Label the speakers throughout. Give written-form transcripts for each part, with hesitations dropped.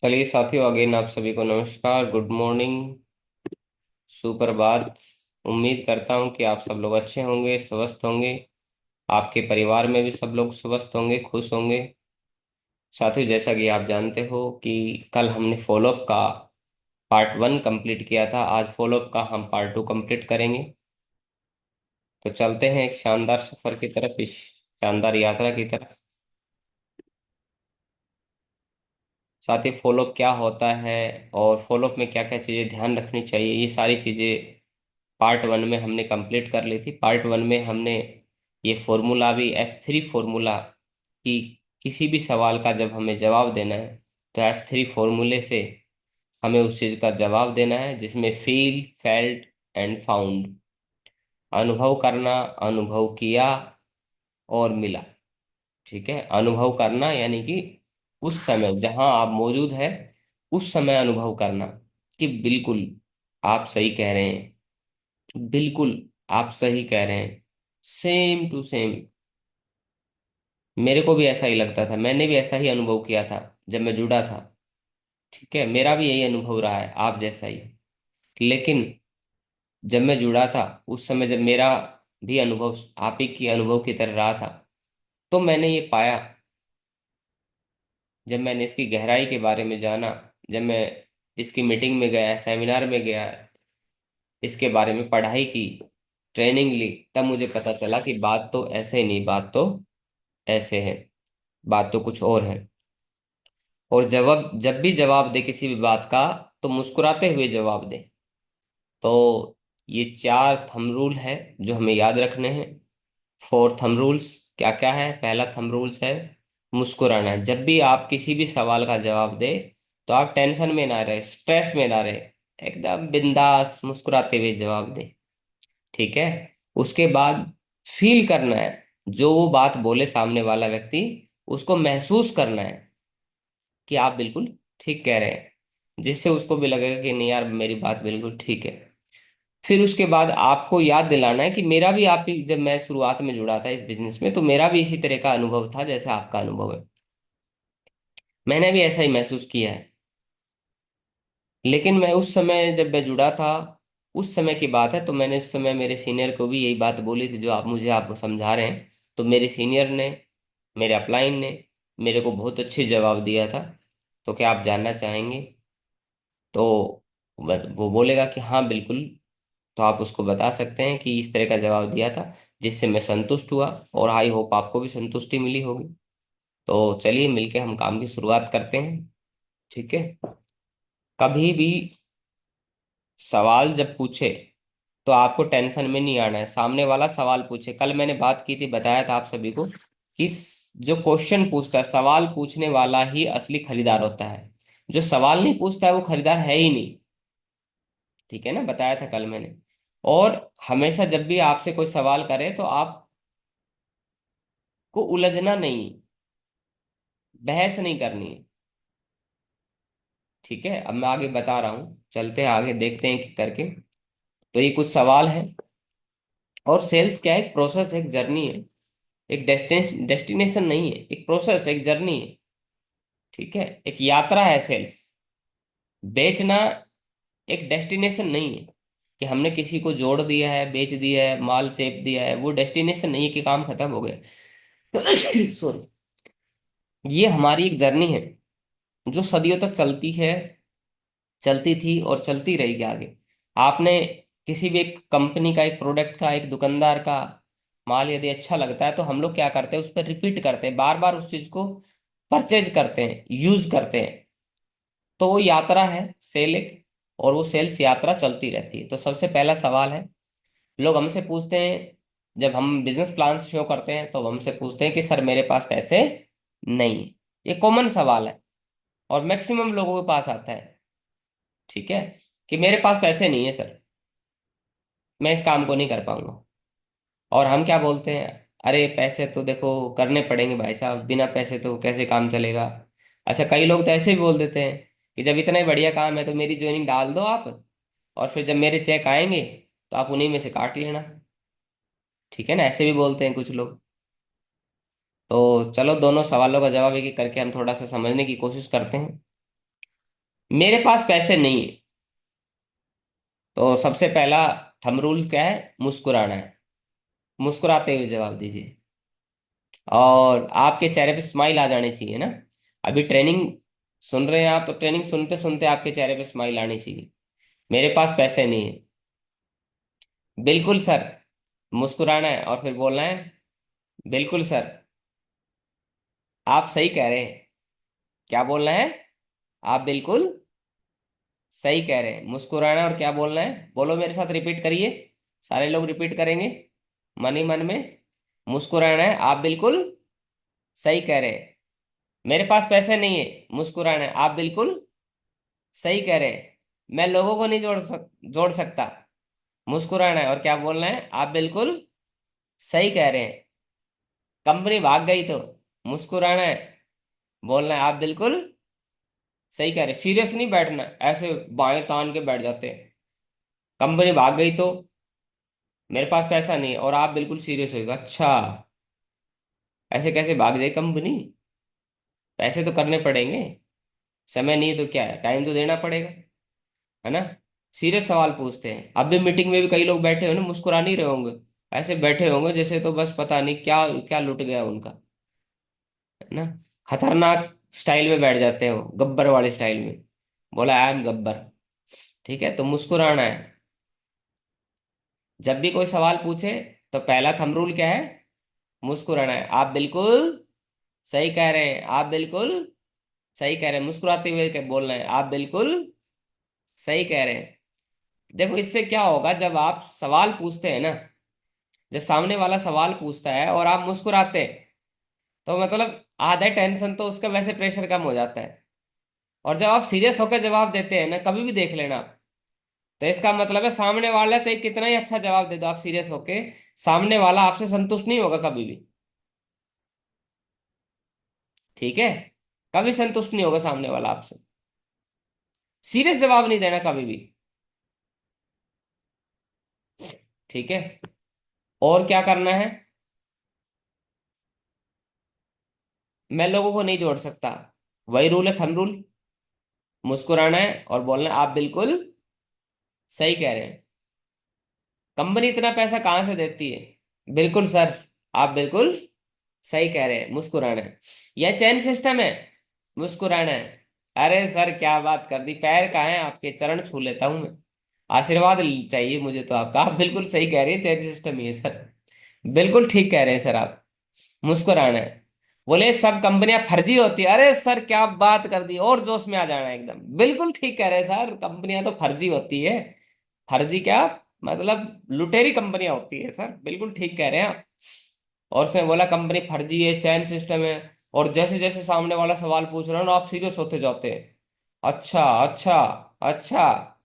Speaker 1: चलिए साथियों, अगेन आप सभी को नमस्कार, गुड मॉर्निंग, सुप्रभात। उम्मीद करता हूँ कि आप सब लोग अच्छे होंगे, स्वस्थ होंगे। आपके परिवार में भी सब लोग स्वस्थ होंगे, खुश होंगे। साथियों, जैसा कि आप जानते हो कि कल हमने फॉलोअप का पार्ट 1 कंप्लीट किया था। आज फॉलोअप का हम पार्ट 2 कंप्लीट करेंगे। तो चलते हैं एक शानदार सफर की तरफ, इस शानदार यात्रा की तरफ। साथ ही फॉलोअप क्या होता है और फॉलोअप में क्या क्या चीज़ें ध्यान रखनी चाहिए, ये सारी चीज़ें पार्ट 1 में हमने कंप्लीट कर ली थी। पार्ट 1 में हमने ये फॉर्मूला भी, F3 फॉर्मूला, कि किसी भी सवाल का जब हमें जवाब देना है तो F3 फॉर्मूले से हमें उस चीज़ का जवाब देना है, जिसमें फील, फेल्ट एंड फाउंड, अनुभव करना, अनुभव किया और मिला। ठीक है, अनुभव करना यानी कि उस समय जहां आप मौजूद है उस समय अनुभव करना कि बिल्कुल आप सही कह रहे हैं, बिल्कुल आप सही कह रहे हैं, सेम टू सेम। मेरे को भी ऐसा ही लगता था, मैंने भी ऐसा ही अनुभव किया था जब मैं जुड़ा था। ठीक है, मेरा भी यही अनुभव रहा है आप जैसा ही। लेकिन जब मैं जुड़ा था उस समय, जब मेरा भी अनुभव आप ही की अनुभव की तरह रहा था, तो मैंने ये पाया, जब मैंने इसकी गहराई के बारे में जाना, जब मैं इसकी मीटिंग में गया, सेमिनार में गया, इसके बारे में पढ़ाई की, ट्रेनिंग ली, तब मुझे पता चला कि बात तो ऐसे ही नहीं, बात तो ऐसे है, बात तो कुछ और है। और जब भी जवाब दे किसी भी बात का, तो मुस्कुराते हुए जवाब दे। तो ये 4 थंब रूल है जो हमें याद रखने हैं। 4 थंब रूल्स क्या क्या है? पहला थंब रूल्स है मुस्कुराना। जब भी आप किसी भी सवाल का जवाब दे, तो आप टेंशन में ना रहे, स्ट्रेस में ना रहे, एकदम बिंदास मुस्कुराते हुए जवाब दे। ठीक है। उसके बाद फील करना है, जो वो बात बोले सामने वाला व्यक्ति, उसको महसूस करना है कि आप बिल्कुल ठीक कह रहे हैं, जिससे उसको भी लगेगा कि नहीं यार, मेरी बात बिल्कुल ठीक है। फिर उसके बाद आपको याद दिलाना है कि मेरा भी, आप ही, जब मैं शुरुआत में जुड़ा था इस बिजनेस में, तो मेरा भी इसी तरह का अनुभव था जैसा आपका अनुभव है। मैंने भी ऐसा ही महसूस किया है। लेकिन मैं उस समय जब मैं जुड़ा था, उस समय की बात है, तो मैंने उस समय मेरे सीनियर को भी यही बात बोली थी जो आप समझा रहे हैं। तो मेरे सीनियर ने, मेरे अपलाइन ने मेरे को बहुत अच्छे जवाब दिया था। तो क्या आप जानना चाहेंगे? तो वो बोलेगा कि हाँ बिल्कुल। तो आप उसको बता सकते हैं कि इस तरह का जवाब दिया था, जिससे मैं संतुष्ट हुआ, और आई होप आपको भी संतुष्टि मिली होगी। तो चलिए मिलके हम काम की शुरुआत करते हैं। ठीक है। कभी भी सवाल जब पूछे तो आपको टेंशन में नहीं आना है। सामने वाला सवाल पूछे, कल मैंने बात की थी, बताया था आप सभी को कि जो क्वेश्चन पूछता है, सवाल पूछने वाला ही असली खरीदार होता है। जो सवाल नहीं पूछता है वो खरीदार है ही नहीं। ठीक है ना, बताया था कल मैंने। और हमेशा जब भी आपसे कोई सवाल करे तो आपको उलझना नहीं, बहस नहीं करनी है। ठीक है, अब मैं आगे बता रहा हूँ, चलते हैं आगे, देखते हैं कि करके। तो ये कुछ सवाल है। और सेल्स क्या है? एक प्रोसेस, एक जर्नी है। एक डेस्टिनेशन नहीं है, एक प्रोसेस, एक जर्नी है। ठीक है, एक यात्रा है सेल्स। बेचना एक डेस्टिनेशन नहीं है कि हमने किसी को जोड़ दिया है, बेच दिया है, माल चेप दिया है, वो डेस्टिनेशन नहीं है कि काम खत्म हो गया। सॉरी। ये हमारी एक जर्नी है जो सदियों तक चलती है, चलती थी और चलती रहेगी आगे। आपने किसी भी एक कंपनी का, एक प्रोडक्ट का, एक दुकानदार का माल यदि अच्छा लगता है, तो हम लोग क्या करते हैं, उस पर रिपीट करते हैं, बार बार उस चीज को परचेज करते हैं, यूज करते हैं। तो वो यात्रा है, सेल एक, और वो सेल्स यात्रा चलती रहती है। तो सबसे पहला सवाल है, लोग हमसे पूछते हैं, जब हम बिजनेस प्लान शो करते हैं तो हमसे पूछते हैं कि सर मेरे पास पैसे नहीं है। ये कॉमन सवाल है और मैक्सिमम लोगों के पास आता है। ठीक है, कि मेरे पास पैसे नहीं है सर, मैं इस काम को नहीं कर पाऊंगा। और हम क्या बोलते हैं, अरे पैसे तो देखो करने पड़ेंगे भाई साहब, बिना पैसे तो कैसे काम चलेगा। अच्छा, कई लोग तो ऐसे भी बोल देते हैं कि जब इतना ही बढ़िया काम है तो मेरी ज्वाइनिंग डाल दो आप, और फिर जब मेरे चेक आएंगे तो आप उन्हीं में से काट लेना। ठीक है ना, ऐसे भी बोलते हैं कुछ लोग। तो चलो दोनों सवालों का जवाब एक एक करके हम थोड़ा सा समझने की कोशिश करते हैं। मेरे पास पैसे नहीं है। तो सबसे पहला थंब रूल क्या है? मुस्कुराना है। मुस्कुराते हुए जवाब दीजिए। और आपके चेहरे पे स्माइल आ जानी चाहिए ना। अभी ट्रेनिंग सुन रहे हैं आप, तो ट्रेनिंग सुनते सुनते आपके चेहरे पे स्माइल आनी चाहिए। मेरे पास पैसे नहीं है। बिल्कुल सर। मुस्कुराना है और फिर बोलना है। बिल्कुल सर। आप सही कह रहे हैं। क्या बोलना है? आप बिल्कुल सही कह रहे हैं। मुस्कुराना और क्या बोलना है? बोलो मेरे साथ, रिपीट करिए। सारे लोग रिपीट करेंगे मन ही मन में। मुस्कुराना है, आप बिल्कुल सही कह रहे हैं। मेरे पास पैसे नहीं है। मुस्कुराना है, आप बिल्कुल सही कह रहे हैं। मैं लोगों को नहीं जोड़ सकता। मुस्कुराना है और क्या बोलना है? आप बिल्कुल सही कह रहे हैं। कंपनी भाग गई तो मुस्कुराना है, बोलना है आप बिल्कुल सही कह रहे हैं। सीरियस नहीं बैठना, ऐसे बाएं तान के बैठ जाते हैं। कंपनी भाग गई तो मेरे पास पैसा नहीं है और आप बिल्कुल सीरियस होगा। अच्छा, ऐसे कैसे भाग जाए कंपनी? पैसे तो करने पड़ेंगे। समय नहीं है तो क्या है, टाइम तो देना पड़ेगा, है ना। सीरियस सवाल पूछते हैं। अब भी मीटिंग में भी कई लोग बैठे होंगे, मुस्कुरा नहीं रहे होंगे। ऐसे बैठे होंगे जैसे तो बस पता नहीं क्या क्या लुट गया उनका, है ना। खतरनाक स्टाइल में बैठ जाते हो, गब्बर वाले स्टाइल में। बोला आई एम गब्बर। ठीक है, तो मुस्कुराना है। जब भी कोई सवाल पूछे तो पहला थंब रूल क्या है? मुस्कुराना है। आप बिल्कुल सही कह रहे हैं। आप बिल्कुल सही कह रहे हैं। मुस्कुराते हुए बोलना है, आप बिल्कुल सही कह रहे हैं। देखो इससे क्या होगा, जब आप सवाल पूछते हैं ना, जब सामने वाला सवाल पूछता है और आप मुस्कुराते हैं, तो मतलब आधा टेंशन तो उसका, वैसे प्रेशर कम हो जाता है। और जब आप सीरियस होकर जवाब देते हैं ना, कभी भी देख लेना आप, तो इसका मतलब है सामने वाला चाहे कितना ही अच्छा जवाब दे दो आप सीरियस होके, सामने वाला आपसे संतुष्ट नहीं होगा कभी भी। ठीक है। कभी संतुष्ट नहीं होगा सामने वाला आपसे। सीरियस जवाब नहीं देना कभी भी। ठीक है। और क्या करना है? मैं लोगों को नहीं जोड़ सकता। वही रूल है, थंब रूल। मुस्कुराना है और बोलना है, आप बिल्कुल सही कह रहे हैं। कंपनी इतना पैसा कहाँ से देती है? बिल्कुल सर। आप बिल्कुल सही कह रहे हैं। मुस्कुराना है। यह चैन सिस्टम है। मुस्कुराना है। अरे सर क्या बात कर दी, पैर कहाँ है आपके, चरण छू लेता हूं मैं। आशीर्वाद चाहिए मुझे तो आपका। आप बिल्कुल सही कह रहे हैं, चैन सिस्टम ही है सर। बिल्कुल ठीक कह रहे हैं सर आप। मुस्कुराना है। बोले सब कंपनियां फर्जी होती है। अरे सर क्या बात कर दी, और जोश में आ जाना है एकदम। बिल्कुल ठीक कह रहे हैं सर, कंपनियां तो फर्जी होती है। फर्जी क्या, मतलब लुटेरी कंपनियां होती है सर। बिल्कुल ठीक कह रहे हैं आप। और उसने बोला कंपनी फर्जी है, चैन सिस्टम है। और जैसे जैसे सामने वाला सवाल पूछ रहा हो ना, आप सीरियस होते जाते हैं। अच्छा अच्छा अच्छा।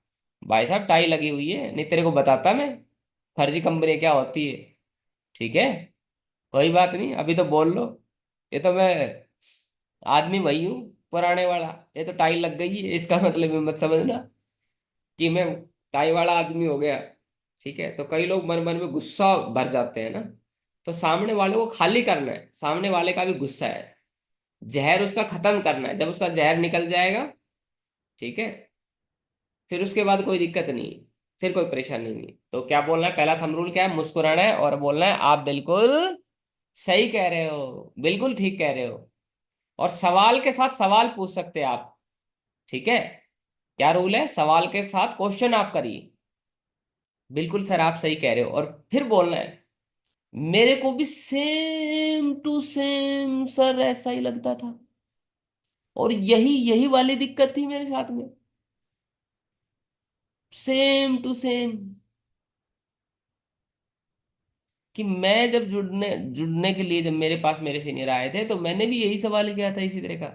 Speaker 1: भाई साहब टाई लगी हुई है, नहीं तेरे को बताता मैं फर्जी कंपनी क्या होती है। ठीक है। कोई बात नहीं, अभी तो बोल लो। ये तो मैं आदमी वही हूँ, पुराने वाला। ये तो टाई लग गई है, इसका मतलब ये मत समझना कि मैं टाई वाला आदमी हो गया। ठीक है, तो कई लोग मन मन में गुस्सा भर जाते हैं ना। तो सामने वाले को खाली करना है, सामने वाले का भी गुस्सा है, जहर उसका खत्म करना है। जब उसका जहर निकल जाएगा, ठीक है, फिर उसके बाद कोई दिक्कत नहीं है, फिर कोई परेशानी नहीं। तो क्या बोलना है? पहला थंब रूल क्या है? मुस्कुराना है और बोलना है, आप बिल्कुल सही कह रहे हो, बिल्कुल ठीक कह रहे हो। और सवाल के साथ सवाल पूछ सकते हैं आप। ठीक है। क्या रूल है? सवाल के साथ क्वेश्चन आप करिए। बिल्कुल सर आप सही कह रहे हो, और फिर बोलना है, मेरे को भी सेम टू सेम सर ऐसा ही लगता था, और यही यही वाली दिक्कत थी मेरे साथ में। Same to same. कि मैं जब जुड़ने जुड़ने के लिए, जब मेरे पास मेरे सीनियर आए थे, तो मैंने भी यही सवाल किया था इसी तरह का।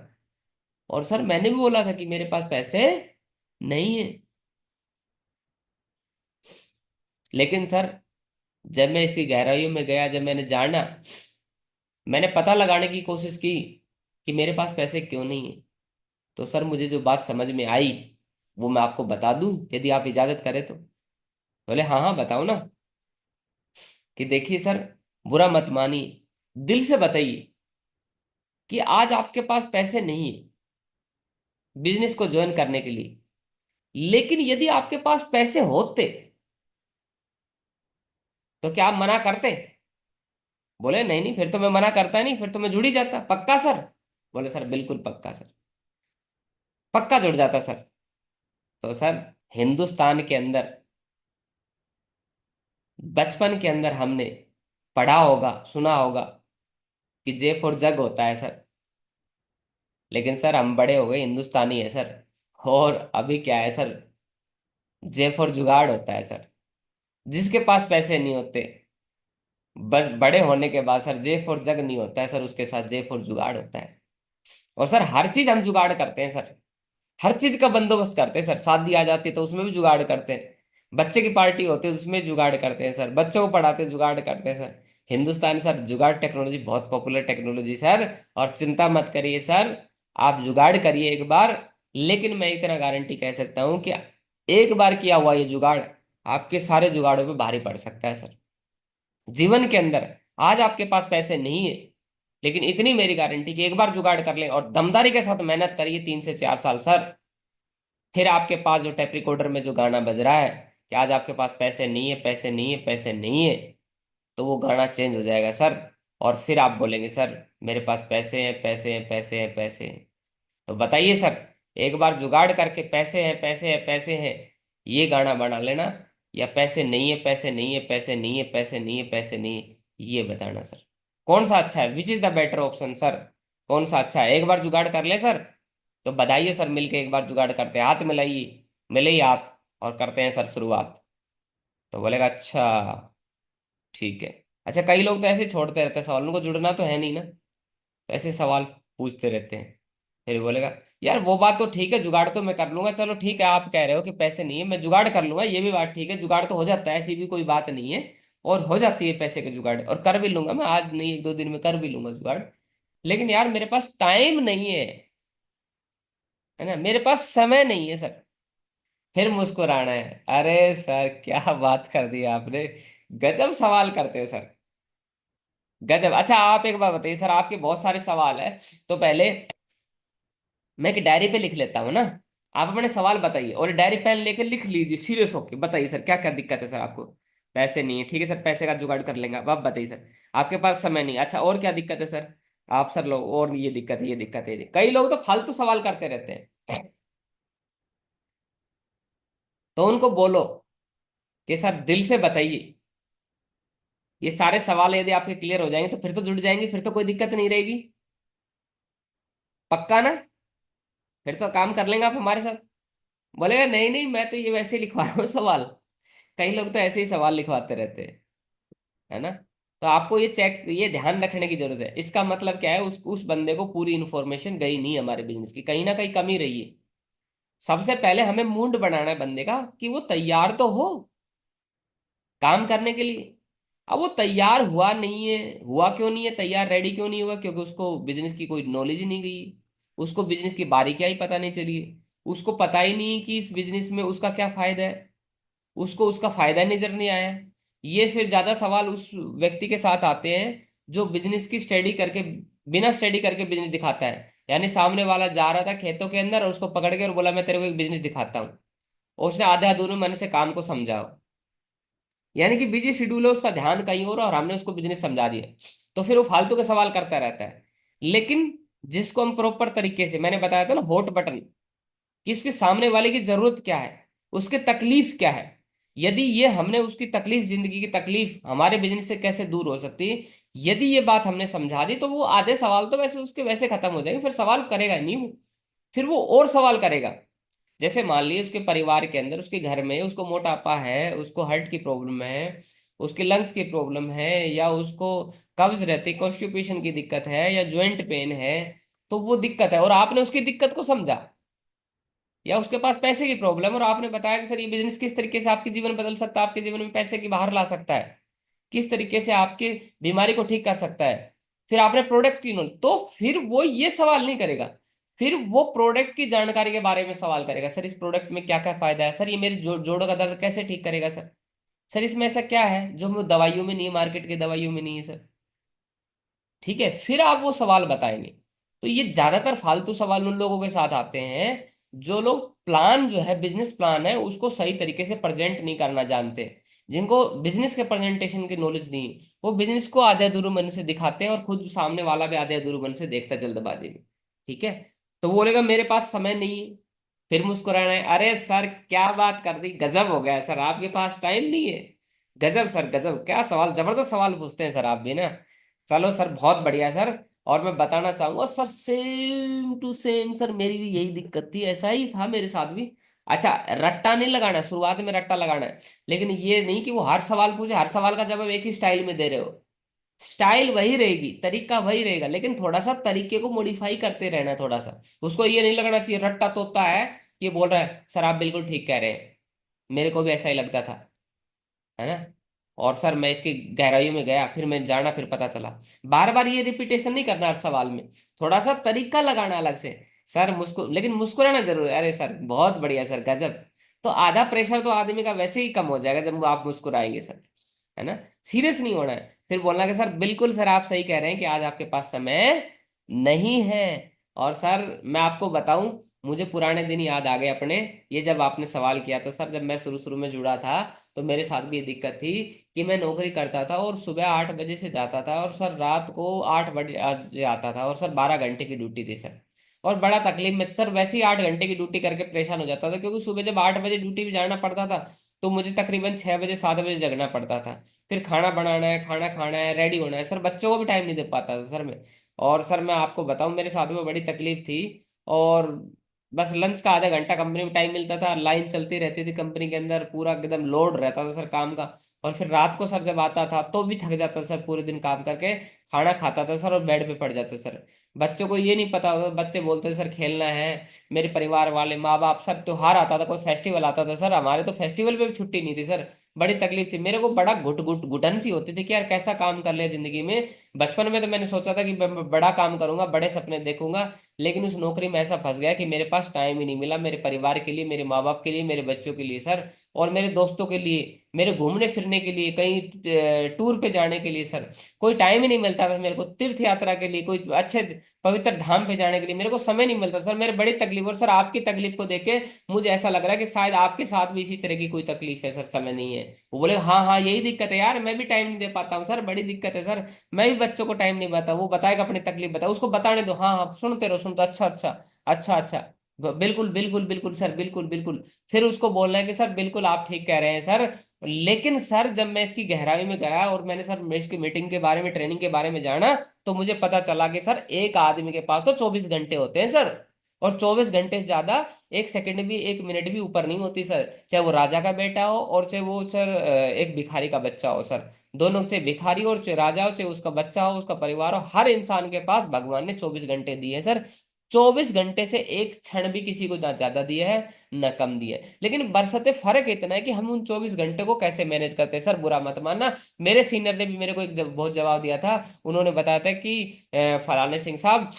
Speaker 1: और सर मैंने भी बोला था कि मेरे पास पैसे नहीं है। लेकिन सर जब मैं इसकी गहराइयों में गया, जब मैंने जाना, मैंने पता लगाने की कोशिश की कि मेरे पास पैसे क्यों नहीं है, तो सर मुझे जो बात समझ में आई वो मैं आपको बता दूं, यदि आप इजाजत करें तो। बोले हाँ हाँ बताओ ना। कि देखिए सर, बुरा मत मानिए, दिल से बताइए कि आज आपके पास पैसे नहीं है। बिजनेस को ज्वाइन करने के लिए। लेकिन यदि आपके पास पैसे होते तो क्या आप मना करते? बोले नहीं नहीं, फिर तो मैं मना करता नहीं, फिर तो मैं जुड़ ही जाता, पक्का सर? बोले सर बिल्कुल पक्का सर, पक्का जुड़ जाता सर। तो सर, हिंदुस्तान के अंदर बचपन के अंदर हमने पढ़ा होगा, सुना होगा कि जे फॉर जग होता है सर। लेकिन सर हम बड़े हो गए हिंदुस्तानी है सर, और अभी क्या है सर, जे फॉर जुगाड़ होता है सर। जिसके पास पैसे नहीं होते, बस बड़े होने के बाद सर जे फॉर जग नहीं होता है सर, उसके साथ जे फॉर जुगाड़ होता है। और सर हर चीज हम जुगाड़ करते हैं सर, हर चीज का बंदोबस्त करते हैं सर। शादी आ जाती है तो उसमें भी जुगाड़ करते हैं, बच्चे की पार्टी होती है तो उसमें जुगाड़ करते हैं सर, बच्चों को पढ़ाते हैं जुगाड़ करते हैं सर। हिंदुस्तान सर जुगाड़ टेक्नोलॉजी बहुत पॉपुलर टेक्नोलॉजी सर। और चिंता मत करिए सर, आप जुगाड़ करिए एक बार। लेकिन मैं इतना गारंटी कह सकता हूं कि एक बार किया हुआ ये जुगाड़ आपके सारे जुगाड़ों पे भारी पड़ सकता है सर। जीवन के अंदर आज आपके पास पैसे नहीं है, लेकिन इतनी मेरी गारंटी कि एक बार जुगाड़ कर लें और दमदारी के साथ मेहनत करिए 3 से 4 साल सर, फिर आपके पास जो टेप रिकॉर्डर में जो गाना बज रहा है कि आज आपके पास पैसे नहीं है, पैसे नहीं है, पैसे नहीं है, तो वो गाना चेंज हो जाएगा सर। और फिर आप बोलेंगे सर मेरे पास पैसे हैं, पैसे हैं, पैसे हैं, पैसे हैं। तो बताइए सर, एक बार जुगाड़ करके पैसे हैं, पैसे हैं, पैसे हैं, ये गाना बना लेना, या पैसे नहीं है, पैसे नहीं है, पैसे नहीं है, पैसे नहीं है, पैसे नहीं है, ये बताना सर। कौन सा अच्छा है, विच is the better option sir? कौन सा अच्छा है? एक बार जुगाड़ कर ले सर, तो बधाइए सर, मिलके एक बार जुगाड़ करते हैं, हाथ मिलाइए, मिले ही हाथ, और करते हैं सर शुरुआत। तो बोलेगा अच्छा, ठीक है। अच्छा, कई लोग तो ऐसे ही छोड़ते रहते हैं सवाल, उनको जुड़ना तो है नहीं ना, तो ऐसे सवाल पूछते रहते हैं। फिर बोलेगा यार वो बात तो ठीक है, जुगाड़ तो मैं कर लूंगा, चलो ठीक है, आप कह रहे हो कि पैसे नहीं है, मैं जुगाड़ कर लूंगा, ये भी बात ठीक है, जुगाड़ तो हो जाता है, ऐसी भी कोई बात नहीं है। और हो जाती है पैसे के जुगाड़, और कर भी लूंगा मैं, आज नहीं 1 2 दिन में कर भी लूंगा जुगाड़। लेकिन यार मेरे पास टाइम नहीं है ना, मेरे पास समय नहीं है सर। फिर मुस्कुराना है, अरे सर क्या बात कर दी आपने, गजब सवाल करते हो सर, गजब। अच्छा आप एक बात बताइए सर, आपके बहुत सारे सवाल है, तो पहले मैं एक डायरी पे लिख लेता हूँ ना, आप अपने सवाल बताइए, और डायरी पेन लेकर लिख लीजिए, सीरियस होके बताइए सर क्या क्या दिक्कत है सर आपको। पैसे नहीं है, ठीक है सर, पैसे का जुगाड़ कर लेंगे, अब आप बताइए सर। आपके पास समय नहीं, अच्छा और क्या दिक्कत है सर? आप सर लोग, और ये दिक्कत है, ये दिक्कत है, कई लोग तो फालतू सवाल करते रहते हैं, तो उनको बोलो कि सर दिल से बताइए। ये सारे सवाल यदि आपके क्लियर हो जाएंगे तो फिर तो जुड़ जाएंगे, फिर तो कोई दिक्कत नहीं रहेगी, पक्का ना? फिर तो काम कर लेंगे आप हमारे साथ। बोलेगा नहीं नहीं, मैं तो ये वैसे ही लिखवा रहा हूँ सवाल। कई लोग तो ऐसे ही सवाल लिखवाते रहते हैं, है ना? तो आपको ये चेक, ये ध्यान रखने की जरूरत है, इसका मतलब क्या है, उस बंदे को पूरी इंफॉर्मेशन गई नहीं हमारे बिजनेस की, कहीं ना कहीं कमी रही है। सबसे पहले हमें मूड बनाना है बंदे का कि वो तैयार तो हो काम करने के लिए। अब वो तैयार हुआ नहीं है, हुआ क्यों नहीं है तैयार, रेडी क्यों नहीं हुआ? क्योंकि उसको बिजनेस की कोई नॉलेज ही नहीं गई, उसको बिजनेस की बारीकियां ही पता नहीं चली है, उसको पता ही नहीं कि इस बिजनेस में उसका क्या फायदा है, उसको उसका फायदा नजर नहीं आया। ये फिर ज्यादा सवाल उस व्यक्ति के साथ आते हैं जो बिजनेस की स्टडी करके, बिना स्टडी करके बिजनेस दिखाता है। यानी सामने वाला जा रहा था खेतों के अंदर और उसको पकड़ के और बोला मैं तेरे को एक बिजनेस दिखाता हूँ, और उसने आधे अधूरे मन से काम को समझा, यानी कि बिजी शेड्यूल है, उसका ध्यान कहीं और हमने उसको बिजनेस समझा दिया, तो फिर वो फालतू के सवाल करता रहता है। लेकिन जिसको हम प्रॉपर तरीके से, मैंने बताया था ना हॉट बटन, कि उसके सामने वाले की जरूरत क्या है, उसके तकलीफ क्या है, यदि ये हमने उसकी तकलीफ, जिंदगी की तकलीफ हमारे बिजनेस से कैसे दूर हो सकती है, यदि ये बात हमने समझा दी, तो वो आधे सवाल तो वैसे उसके वैसे खत्म हो जाएंगे, फिर सवाल करेगा नहीं वो, फिर वो और सवाल करेगा। जैसे मान लीजिए उसके परिवार के अंदर, उसके घर में उसको मोटापा है, उसको हार्ट की प्रॉब्लम है, उसके लंग्स की प्रॉब्लम है, या उसको कब्ज रहती, कॉन्स्टिपेशन की दिक्कत है, या जॉइंट पेन है, तो वो दिक्कत है और आपने उसकी दिक्कत को समझा। या उसके पास पैसे की प्रॉब्लम और आपने बताया कि सर ये बिजनेस किस तरीके से आपके जीवन बदल सकता है, आपके जीवन में पैसे की बाहर ला सकता है, किस तरीके से आपकी बीमारी को ठीक कर सकता है। फिर आपने प्रोडक्ट की नॉलेज, तो फिर वो ये सवाल नहीं करेगा, फिर वो प्रोडक्ट की जानकारी के बारे में सवाल करेगा, सर इस प्रोडक्ट में क्या क्या फायदा है, सर ये मेरे जोड़ों का दर्द कैसे ठीक करेगा सर, सर इसमें ऐसा क्या है जो हमें दवाइयों में नहीं है, मार्केट की दवाइयों में नहीं है सर। ठीक है, फिर आप वो सवाल बताएंगे। तो ये ज्यादातर फालतू सवाल उन लोगों के साथ आते हैं जो लोग प्लान जो है, बिजनेस प्लान है, उसको सही तरीके से प्रेजेंट नहीं करना जानते। जिनको बिजनेस के प्रेजेंटेशन की नॉलेज नहीं, वो बिजनेस को आधे अधूरे मन से दिखाते हैं और खुद सामने वाला भी आधे अधूरे मन से देखता है जल्दबाजी में। ठीक है। तो वो बोलेगा मेरे पास समय नहीं है, फिर मुस्कुराना है। अरे सर क्या बात कर दी, गजब हो गया सर, आपके पास टाइम नहीं है। गजब सर गजब, क्या सवाल, जबरदस्त सवाल पूछते हैं सर आप भी ना। चलो सर बहुत बढ़िया सर। और मैं बताना चाहूंगा sir, same to same sir, मेरी भी यही दिक्कत थी, ऐसा ही था मेरे साथ भी। अच्छा, रट्टा नहीं लगाना है, शुरुआत में रट्टा लगाना है, लेकिन ये नहीं कि वो हर सवाल पूछे, हर सवाल का जवाब एक ही स्टाइल में दे रहे हो। स्टाइल वही रहेगी, तरीका वही रहेगा, लेकिन थोड़ा सा तरीके को मॉडिफाई करते रहना है थोड़ा सा। उसको ये नहीं लगना चाहिए रट्टा तोता है, ये बोल रहा है सर, आप बिल्कुल ठीक कह रहे हैं, मेरे को भी ऐसा ही लगता था, है ना। और सर मैं इसकी गहराई में गया, फिर मैं जाना, फिर पता चला। बार बार ये रिपीटेशन नहीं करना हर सवाल में, थोड़ा सा तरीका लगाना अलग से। सर लेकिन मुस्कुराना जरूर है। अरे सर बहुत बढ़िया सर, गजब। तो आधा प्रेशर तो आदमी का वैसे ही कम हो जाएगा जब आप मुस्कुराएंगे सर, है ना। सीरियस नहीं होना है, फिर बोलना कि सर बिल्कुल सर आप सही कह रहे हैं कि आज आपके पास समय नहीं है। और सर मैं आपको बताऊं, मुझे पुराने दिन याद आ गए अपने। ये जब आपने सवाल किया था सर, जब मैं शुरू शुरू में जुड़ा था, तो मेरे साथ भी ये दिक्कत थी कि मैं नौकरी करता था और सुबह 8 बजे से जाता था और सर रात को 8 बजे आता था, और सर 12 घंटे की ड्यूटी थी सर। और बड़ा तकलीफ में सर, वैसे ही 8 घंटे की ड्यूटी करके परेशान हो जाता था, क्योंकि सुबह जब 8 बजे ड्यूटी भी जाना पड़ता था, तो मुझे तकरीबन 6 बजे 7 बजे जगना पड़ता था। फिर खाना बनाना है, खाना खाना है, रेडी होना है, सर बच्चों को भी टाइम नहीं दे पाता था सर मैं। और सर मैं आपको बताऊं, मेरे साथ में बड़ी तकलीफ थी। और बस लंच का आधा घंटा कंपनी में टाइम मिलता था, लाइन चलती रहती थी कंपनी के अंदर, पूरा एकदम लोड रहता था सर काम का। और फिर रात को सर जब आता था तो भी थक जाता सर, पूरे दिन काम करके खाना खाता था सर और बेड पे पड़ जाता सर। बच्चों को ये नहीं पता होता, बच्चे बोलते सर खेलना है। मेरे परिवार वाले माँ बाप, सर त्योहार आता था, कोई फेस्टिवल आता था सर, हमारे तो फेस्टिवल पे भी छुट्टी नहीं थी सर। बड़ी तकलीफ थी मेरे को, बड़ा घुटन सी होती थी कि यार कैसा काम कर लिया जिंदगी में। बचपन में तो मैंने सोचा था कि मैं बड़ा काम करूंगा, बड़े सपने देखूंगा, लेकिन उस नौकरी में ऐसा फंस गया कि मेरे पास टाइम ही नहीं मिला मेरे परिवार के लिए, मेरे माँ बाप के लिए, मेरे बच्चों के लिए सर, और मेरे दोस्तों के लिए, मेरे घूमने फिरने के लिए, कहीं टूर पे जाने के लिए सर। कोई टाइम ही नहीं मिलता था मेरे को, तीर्थ यात्रा के लिए, कोई अच्छे पवित्र धाम पे जाने के लिए मेरे को समय नहीं मिलता सर। मेरे बड़ी तकलीफ, और सर आपकी तकलीफ को देख के मुझे ऐसा लग रहा है कि शायद आपके साथ भी इसी तरह की कोई तकलीफ है सर, समय नहीं है। वो बोले हाँ हाँ यही दिक्कत है यार, मैं भी टाइम नहीं दे पाता हूँ सर, बड़ी दिक्कत है सर। मैं भी बच्चों को टाइम नहीं बताता, वो बताएगा अपनी तकलीफ, बताओ उसको बताने दो, हाँ हाँ सुनते रहो, सुनते, अच्छा अच्छा, अच्छा अच्छा, बिल्कुल बिल्कुल बिल्कुल सर, बिल्कुल बिल्कुल। फिर उसको बोलना है कि सर बिल्कुल आप ठीक कह रहे हैं सर। लेकिन सर जब मैं इसकी गहराई में गया और मैंने सर मैं इसकी मीटिंग के बारे में, ट्रेनिंग के बारे में जाना, तो मुझे पता चला कि सर एक आदमी के पास तो 24 घंटे होते हैं सर। और 24 घंटे से ज्यादा एक सेकंड भी, एक मिनट भी ऊपर नहीं होती सर। चाहे वो राजा का बेटा हो और चाहे वो सर एक भिखारी का बच्चा हो सर। दोनों, चाहे भिखारी और चाहे राजा हो, चाहे उसका बच्चा हो, उसका परिवार हो, हर इंसान के पास भगवान ने 24 घंटे दिए हैं सर। 24 घंटे से एक क्षण भी किसी को ना ज्यादा दिया है ना कम दिया है, लेकिन बरसते फर्क इतना है कि हम उन 24 घंटे को कैसे मैनेज करते हैं सर। बुरा मत मानना, मेरे सीनियर ने भी मेरे को एक बहुत जवाब दिया था। उन्होंने बताया था कि फलाने सिंह साहब,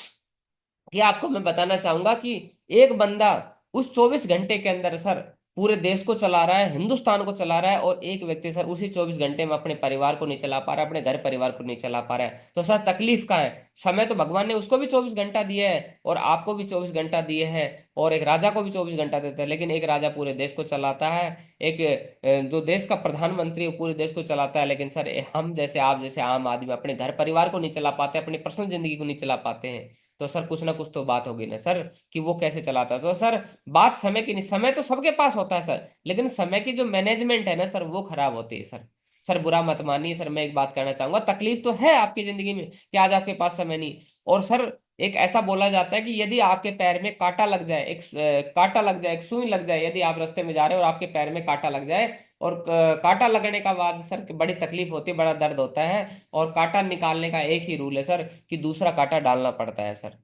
Speaker 1: कि आपको मैं बताना चाहूंगा कि एक बंदा उस 24 घंटे के अंदर सर पूरे देश को चला रहा है, हिंदुस्तान को चला रहा है, और एक व्यक्ति सर उसी 24 घंटे में अपने परिवार को नहीं चला पा रहा है, अपने घर परिवार को नहीं चला पा रहा है। तो सर तकलीफ कहाँ है? समय तो भगवान ने उसको भी 24 घंटा दिया है और आपको भी 24 घंटा दिए हैं, और एक राजा को भी 24 घंटा देता है, लेकिन एक राजा पूरे देश को चलाता है। एक जो देश का प्रधानमंत्री है वो पूरे देश को चलाता है, लेकिन सर हम जैसे, आप जैसे आम आदमी अपने घर परिवार को नहीं चला पाते, अपनी पर्सनल जिंदगी को नहीं चला पाते हैं। तो सर कुछ ना कुछ तो बात होगी ना सर, कि वो कैसे चलाता है। तो सर बात समय की नहीं, समय तो सबके पास होता है सर, लेकिन समय की जो मैनेजमेंट है ना सर, वो खराब होती है सर। सर बुरा मत मानिए सर, मैं एक बात कहना चाहूंगा, तकलीफ तो है आपकी जिंदगी में कि आज आपके पास समय नहीं। और सर एक ऐसा बोला जाता है कि यदि आपके पैर में कांटा लग जाए, कांटा लग जाए, एक सुई लग जाए, यदि आप रास्ते में जा रहे हो और आपके पैर में कांटा लग जाए, और कांटा लगने का बाद सर बड़ी तकलीफ होती है, बड़ा दर्द होता है, और कांटा निकालने का एक ही रूल है सर, कि दूसरा कांटा डालना पड़ता है सर।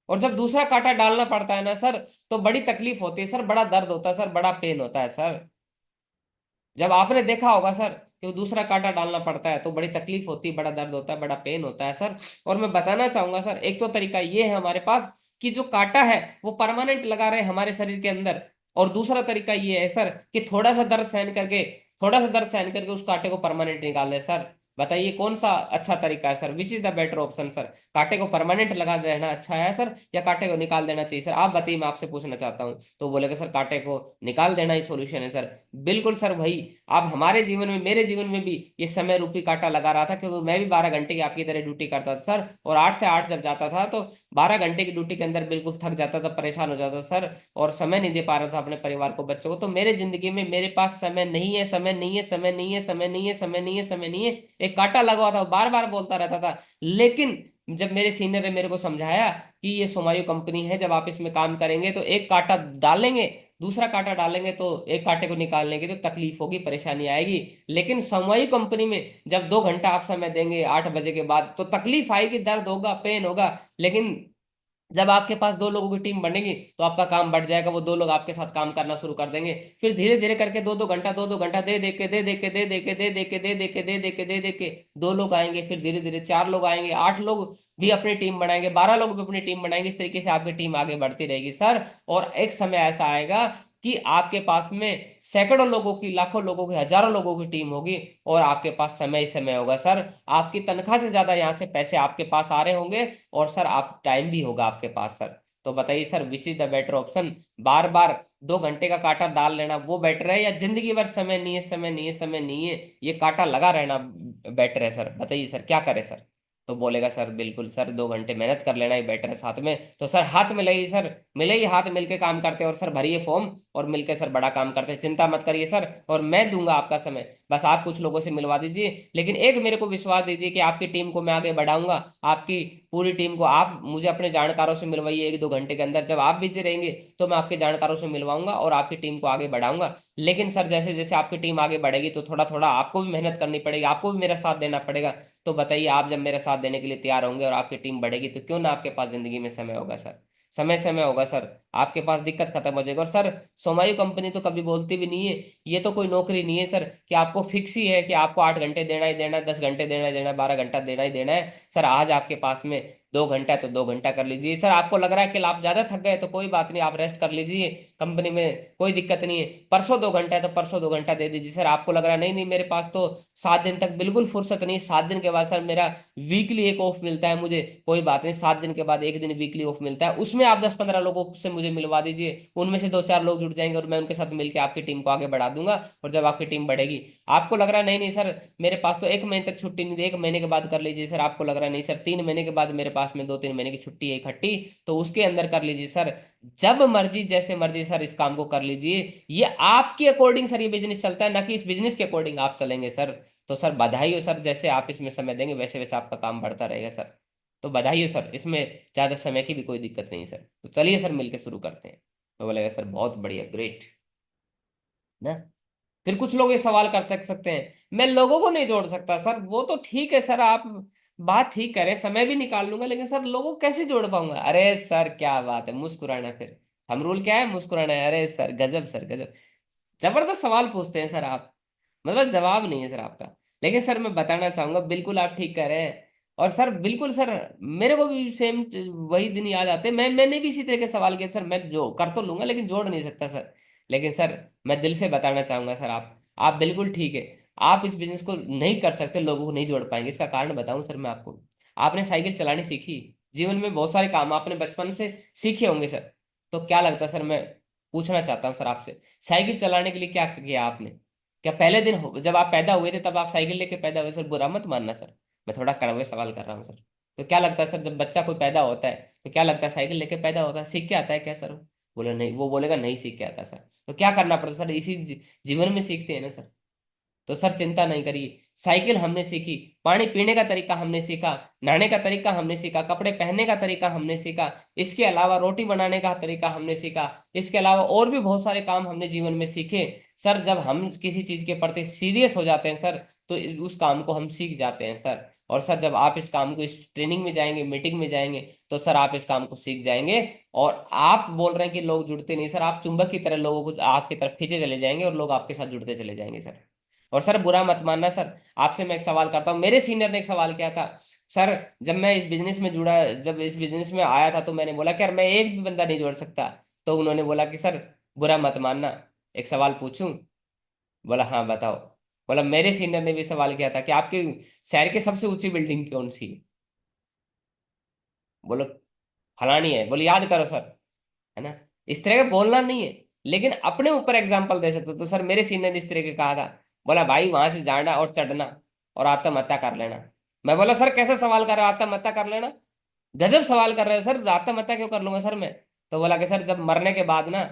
Speaker 1: और जब दूसरा कांटा डालना पड़ता है ना सर, तो बड़ी तकलीफ होती है सर, बड़ा दर्द होता है सर, बड़ा पेन होता है सर। जब आपने देखा होगा सर कि वो दूसरा कांटा डालना पड़ता है तो बड़ी तकलीफ होती है, बड़ा दर्द होता है, बड़ा पेन होता है सर। और मैं बताना चाहूंगा सर, एक तो तरीका ये है हमारे पास कि जो कांटा है वो परमानेंट लगा रहे हमारे शरीर के अंदर, और दूसरा तरीका ये है सर कि थोड़ा सा दर्द सहन करके, थोड़ा सा दर्द सहन करके उस कांटे को परमानेंट निकाल दे सर। बताइए कौन सा अच्छा तरीका है sir, which is the better option sir? कांटे को परमानेंट लगा रहना अच्छा है सर, या कांटे को निकाल देना चाहिए सर? आप बताइए, मैं आपसे पूछना चाहता हूँ। तो बोलेगा सर कांटे को निकाल देना ही सॉल्यूशन है सर। बिल्कुल सर भाई, आप हमारे जीवन में, मेरे जीवन में भी ये समय रूपी कांटा लगा रहा था, क्योंकि मैं भी 12 घंटे की आपकी तरह ड्यूटी करता था सर, और 8 से 8 जब जाता था तो 12 घंटे की ड्यूटी के अंदर बिल्कुल थक जाता था, परेशान हो जाता था सर, और समय नहीं दे पा रहा था अपने परिवार को, बच्चों को। तो मेरे जिंदगी में मेरे पास समय नहीं है, समय नहीं है, समय नहीं है, समय नहीं है, समय नहीं है, समय नहीं है, एक कांटा लगा हुआ था, बार बार बोलता रहता था। लेकिन जब मेरे सीनियर ने मेरे को समझाया कि ये सोमायू कंपनी है, जब आप इसमें काम करेंगे तो एक कांटा डालेंगे, दूसरा कांटा डालेंगे तो एक कांटे को निकालने की तो तकलीफ होगी, परेशानी आएगी। लेकिन सोमायू कंपनी में जब 2 घंटा आप समय देंगे 8 बजे के बाद, तो तकलीफ आएगी, दर्द होगा, पेन होगा। लेकिन जब आपके पास 2 लोगों की टीम बनेगी तो आपका काम बढ़ जाएगा, वो 2 लोग आपके साथ काम करना शुरू कर देंगे। फिर धीरे धीरे करके 2-2 घंटा, 2-2 घंटा दे दे के, दे दे के, दे दे के, दे दे के, दे दे के, दे दे के, दे दे के 2 लोग आएंगे, फिर धीरे धीरे 4 लोग आएंगे, 8 लोग भी अपनी टीम बनाएंगे, 12 लोग भी अपनी टीम बनाएंगे। इस तरीके से आपकी टीम आगे बढ़ती रहेगी सर। और एक समय ऐसा आएगा कि आपके पास में सैकड़ों लोगों की, लाखों लोगों की, हजारों लोगों की टीम होगी, और आपके पास समय ही समय होगा सर। आपकी तनख्वाह से ज्यादा यहाँ से पैसे आपके पास आ रहे होंगे, और सर आप टाइम भी होगा आपके पास सर। तो बताइए sir, which is the better option? बार बार 2 घंटे का कांटा डाल लेना वो बेटर है, या जिंदगी भर समय नहीं है, समय नहीं है, समय नहीं है, ये कांटा लगा रहना बेटर है सर? बताइए सर क्या करे सर? तो बोलेगा सर बिल्कुल सर, 2 घंटे मेहनत कर लेना ही बेटर है साथ में। तो सर हाथ मिलाइए सर, मिले ही हाथ मिलके काम करते हैं, और सर भरिए फॉर्म, और मिलके सर बड़ा काम करते हैं। चिंता मत करिए सर, और मैं दूंगा आपका समय, बस आप कुछ लोगों से मिलवा दीजिए। लेकिन एक मेरे को विश्वास दीजिए कि आपकी टीम को मैं आगे बढ़ाऊंगा, आपकी पूरी टीम को आप मुझे अपने जानकारों से मिलवाइए 1-2 घंटे के अंदर। जब आप बिजी रहेंगे तो मैं आपके जानकारों से मिलवाऊंगा और आपकी टीम को आगे बढ़ाऊंगा। लेकिन सर जैसे जैसे आपकी टीम आगे बढ़ेगी तो थोड़ा थोड़ा आपको भी मेहनत करनी पड़ेगी, आपको भी मेरा साथ देना पड़ेगा। तो बताइए, आप जब मेरा साथ देने के लिए तैयार होंगे और आपकी टीम बढ़ेगी, तो क्यों ना आपके पास जिंदगी में समय होगा सर, समय समय होगा सर, आपके पास दिक्कत खत्म हो जाएगी। और सर सोमायु कंपनी तो कभी बोलती भी नहीं है, ये तो कोई नौकरी नहीं है सर कि आपको फिक्स ही है कि आपको 8 घंटे देना ही देना है, 10 घंटे देना ही देना है, 12 घंटा देना ही देना है सर। आज आपके पास में 2 घंटा है तो 2 घंटा कर लीजिए सर। आपको लग रहा है कि आप ज्यादा थक गए तो कोई बात नहीं, आप रेस्ट कर लीजिए, कंपनी में कोई दिक्कत नहीं है। परसों 2 घंटा है तो परसों 2 घंटा दे दीजिए सर। आपको लग रहा है नहीं नहीं मेरे पास तो 7 दिन तक बिल्कुल फुर्सत नहीं, 7 दिन के बाद सर मेरा वीकली एक ऑफ मिलता है मुझे, कोई बात नहीं, 7 दिन के बाद एक दिन वीकली ऑफ मिलता है, उसमें आप 10-15 लोगों से मुझे मिलवा दीजिए, उनमें से 2-4 लोग जुड़ जाएंगे और मैं उनके साथ मिलकर आपकी टीम को आगे बढ़ा दूंगा। और जब आपकी टीम बढ़ेगी, आपको लग रहा है नहीं नहीं सर मेरे पास तो 1 महीने तक छुट्टी नहीं दी, 1 महीने के बाद कर लीजिए सर। आपको लग रहा है नहीं सर 3 महीने के बाद मेरे पास में 2-3 महीने की छुट्टी है इकट्ठी, तो उसके अंदर कर लीजिए सर। जब मर्जी जैसे मर्जी सर इस काम को कर लीजिए। ये आपके अकॉर्डिंग सर ये बिजनेस चलता है, ना कि इस बिजनेस के अकॉर्डिंग आप चलेंगे सर। तो सर बधाई हो सर, जैसे आप इसमें समय देंगे वैसे वैसे आपका काम बढ़ता रहेगा सर। तो बधाई हो सर, इसमें ज्यादा समय की भी कोई दिक्कत नहीं सर। तो चलिए सर मिलकर शुरू करते हैं। तो बोलेगा सर बहुत बढ़िया, ग्रेट ना। फिर कुछ लोग ये सवाल कर सकते हैं, मैं लोगों को नहीं जोड़ सकता सर। वो तो ठीक है सर, आप बात ठीक करें, समय भी निकाल लूंगा, लेकिन सर लोगों को कैसे जोड़ पाऊंगा? अरे सर क्या बात है, मुस्कुराना। फिर हम रूल क्या है, मुस्कुराना है। अरे सर गजब, सर गजब, जबरदस्त सवाल पूछते हैं सर आप, मतलब जवाब नहीं है सर आपका। लेकिन सर मैं बताना चाहूंगा, बिल्कुल आप ठीक कह रहे हैं। और सर बिल्कुल सर, मेरे को भी सेम वही दिन याद आते हैं। मैंने भी इसी तरह के सवाल किए सर। मैं जो कर तो लूंगा लेकिन जोड़ नहीं सकता सर। लेकिन सर मैं दिल से बताना चाहूंगा सर, आप बिल्कुल ठीक है। आप इस बिजनेस को नहीं कर सकते, लोगों को नहीं जोड़ पाएंगे। इसका कारण बताऊं सर मैं आपको, आपने साइकिल चलानी सीखी, जीवन में बहुत सारे काम आपने बचपन से सीखे होंगे सर। तो क्या लगता है सर, मैं पूछना चाहता हूँ सर आपसे, साइकिल चलाने के लिए क्या किया आपने? क्या पहले दिन जब आप पैदा हुए थे तब आप साइकिल लेके पैदा हुए? सर बुरा मत मानना सर, मैं थोड़ा कड़वे सवाल कर रहा हूँ सर। तो क्या लगता है सर, जब बच्चा कोई पैदा होता है तो क्या लगता है, साइकिल लेके पैदा होता है, सीख के आता है क्या सर? बोले नहीं, वो बोलेगा नहीं सीख के आता सर। तो क्या करना पड़ता सर, इसी जीवन में सीखते हैं ना सर। तो सर चिंता नहीं करिए, साइकिल हमने सीखी, पानी पीने का तरीका हमने सीखा, नहाने का तरीका हमने सीखा, कपड़े पहनने का तरीका हमने सीखा, इसके अलावा रोटी बनाने का तरीका हमने सीखा, इसके अलावा और भी बहुत सारे काम हमने जीवन में सीखे। सर जब हम किसी चीज के प्रति सीरियस हो जाते हैं सर, तो उस काम को हम सीख जाते हैं सर। और सर जब आप इस काम को, इस ट्रेनिंग में जाएंगे, मीटिंग में जाएंगे, तो सर आप इस काम को सीख जाएंगे। और आप बोल रहे हैं कि लोग जुड़ते नहीं सर, आप चुंबक की तरह लोगों को आपकी तरफ खींचे चले जाएंगे और लोग आपके साथ जुड़ते चले जाएंगे सर। और सर बुरा मत मानना सर, आपसे मैं एक सवाल करता हूँ। मेरे सीनियर ने एक सवाल किया था सर, जब मैं इस बिजनेस में जुड़ा, जब इस बिजनेस में आया था, तो मैंने बोला कि यार मैं एक भी बंदा नहीं जोड़ सकता। तो उन्होंने बोला कि सर बुरा मत मानना, एक सवाल पूछूं? बोला हाँ बताओ। बोला मेरे सीनियर ने भी सवाल किया था कि आपके शहर की सबसे ऊंची बिल्डिंग कौन सी है? बोलो फलानी है। बोले याद करो सर, है ना। इस तरह का बोलना नहीं है, लेकिन अपने ऊपर एग्जाम्पल दे सकते हो। तो सर मेरे सीनियर ने इस तरह के कहा था। बोला भाई वहां से जाना और चढ़ना और आत्महत्या कर लेना। मैं बोला सर कैसे सवाल कर रहे हो आत्महत्या कर लेना? गजब सवाल कर रहे हो सर, आत्महत्या क्यों कर लूंगा सर मैं? तो बोला कि सर जब मरने के बाद ना,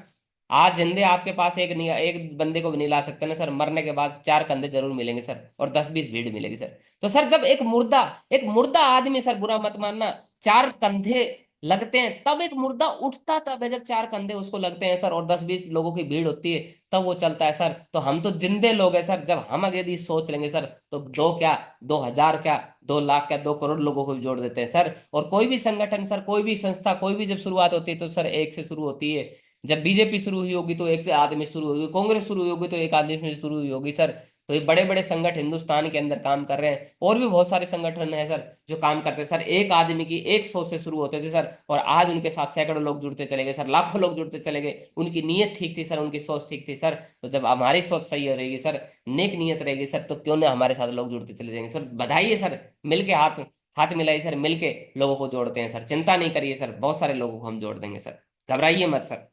Speaker 1: आज जिंदे आपके पास एक नहीं, एक बंदे को भी नहीं ला सकते ना सर, मरने के बाद चार कंधे जरूर मिलेंगे सर, और 10-20 भीड़ मिलेगी सर। तो सर जब एक मुर्दा आदमी, सर बुरा मत मानना, चार कंधे लगते हैं, तब एक मुर्दा उठता तब है, जब चार कंधे उसको लगते हैं सर, और 10-20 लोगों की भीड़ होती है, तब वो चलता है सर। तो हम तो जिंदे लोग हैं सर, जब हम अगर ये सोच लेंगे सर, तो दो क्या, 2,000 क्या, 2 लाख क्या, 2 करोड़ लोगों को भी जोड़ देते हैं सर। और कोई भी संगठन सर, कोई भी संस्था, कोई भी जब शुरुआत होती है तो सर एक से शुरू होती है। जब बीजेपी शुरू हुई होगी तो एक आदमी से शुरू होगी, कांग्रेस शुरू हुई होगी तो एक आदमी से शुरू हुई होगी सर। तो ये बड़े बड़े संगठन हिंदुस्तान के अंदर काम कर रहे हैं, और भी बहुत सारे संगठन हैं सर जो काम करते हैं सर। एक आदमी की एक सोच से शुरू होते थे सर, और आज उनके साथ सैकड़ों लोग जुड़ते चले गए सर, लाखों लोग जुड़ते चले गए। उनकी नीयत ठीक थी सर, उनकी सोच ठीक थी सर। तो जब हमारी सोच सही रहेगी सर, नेक नीयत रहेगी सर, तो क्यों ना हमारे साथ लोग जुड़ते चले जाएंगे सर। बधाई है सर, मिलके हाथ हाथ मिलाइए सर, मिलके लोगों को जोड़ते हैं सर। चिंता नहीं करिए सर, बहुत सारे लोगों को हम जोड़ देंगे सर, घबराइए मत सर।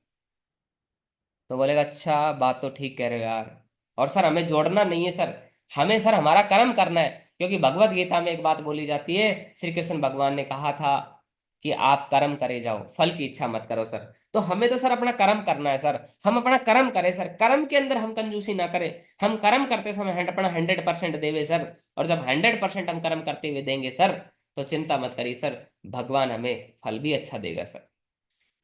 Speaker 1: तो बोलेगा अच्छा बात तो ठीक कह रहे हो यार, और सर हमें जोड़ना नहीं है सर, हमें सर हमारा कर्म करना है। क्योंकि भगवत गीता में एक बात बोली जाती है, श्री कृष्ण भगवान ने कहा था कि आप कर्म करे जाओ, फल की इच्छा मत करो सर। तो हमें तो सर अपना कर्म करना है सर, हम अपना कर्म करें सर, कर्म के अंदर हम कंजूसी ना करें। हम कर्म करते समय अपना 100% देवे सर, और जब 100% हम कर्म करते हुए देंगे सर, तो चिंता मत करिए सर, भगवान हमें फल भी अच्छा देगा सर।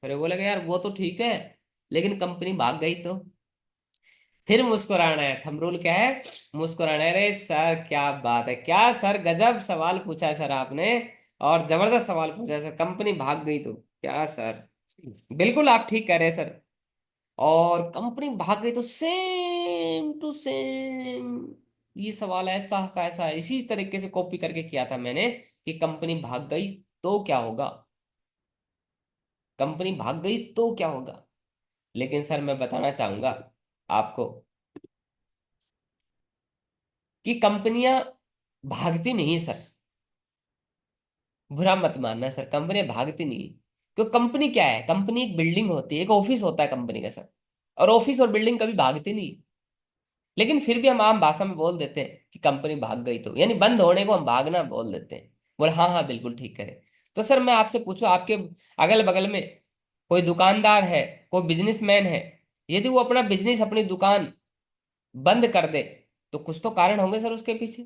Speaker 1: फिर वो बोलेगा यार वो तो ठीक है, लेकिन कंपनी भाग गई तो? फिर मुस्कुराना है, थंब रूल क्या है? मुस्कुराना है। अरे सर क्या बात है, क्या सर गजब सवाल पूछा है सर आपने, और जबरदस्त सवाल पूछा है सर। कंपनी भाग गई तो क्या सर? बिल्कुल आप ठीक कह रहे हैं सर। और कंपनी भाग गई तो सेम टू सेम ये सवाल ऐसा का ऐसा इसी तरीके से कॉपी करके किया था मैंने, कि कंपनी भाग गई तो क्या होगा, कंपनी भाग गई तो क्या होगा। लेकिन सर मैं बताना चाहूंगा आपको कि कंपनियां भागती नहीं है सर, बुरा मत मानना सर, कंपनियां भागती नहीं है। क्यों? कंपनी क्या है? कंपनी एक बिल्डिंग होती है, एक ऑफिस होता है कंपनी का सर, और ऑफिस और बिल्डिंग कभी भागती नहीं। लेकिन फिर भी हम आम भाषा में बोल देते हैं कि कंपनी भाग गई तो, यानी बंद होने को हम भागना बोल देते हैं। बोले हाँ हाँ बिल्कुल ठीक करें। तो सर मैं आपसे पूछूं, आपके अगल बगल में कोई दुकानदार है, कोई बिजनेसमैन है, यदि वो अपना बिजनेस, अपनी दुकान बंद कर दे, तो कुछ तो कारण होंगे सर उसके पीछे।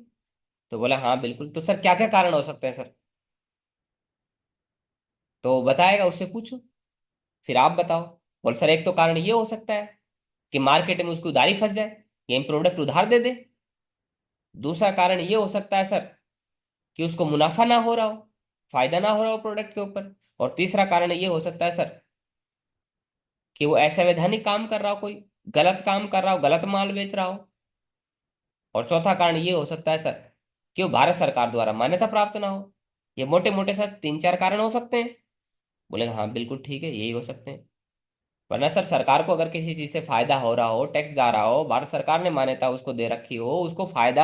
Speaker 1: तो बोला हाँ बिल्कुल। तो सर क्या क्या कारण हो सकते हैं सर? तो बताएगा, उससे पूछो। फिर आप बताओ। बोल सर एक तो कारण ये हो सकता है कि मार्केट में उसकी उधारी फंस जाए, ये प्रोडक्ट उधार दे दे। दूसरा कारण ये हो सकता है सर कि उसको मुनाफा ना हो रहा हो, फायदा ना हो रहा हो प्रोडक्ट के ऊपर। और तीसरा कारण ये हो सकता है सर कि वो असंवैधानिक काम कर रहा हो, कोई गलत काम कर रहा हो, गलत माल बेच रहा हो। और चौथा कारण ये हो सकता है सर कि वो भारत सरकार द्वारा मान्यता प्राप्त ना हो। ये मोटे मोटे सर 3-4 कारण हो सकते हैं। बोले हाँ बिल्कुल ठीक है, यही हो सकते हैं। वरना सर सरकार को अगर किसी चीज से फायदा हो रहा हो, टैक्स जा रहा हो, भारत सरकार ने मान्यता उसको दे रखी हो, उसको फायदा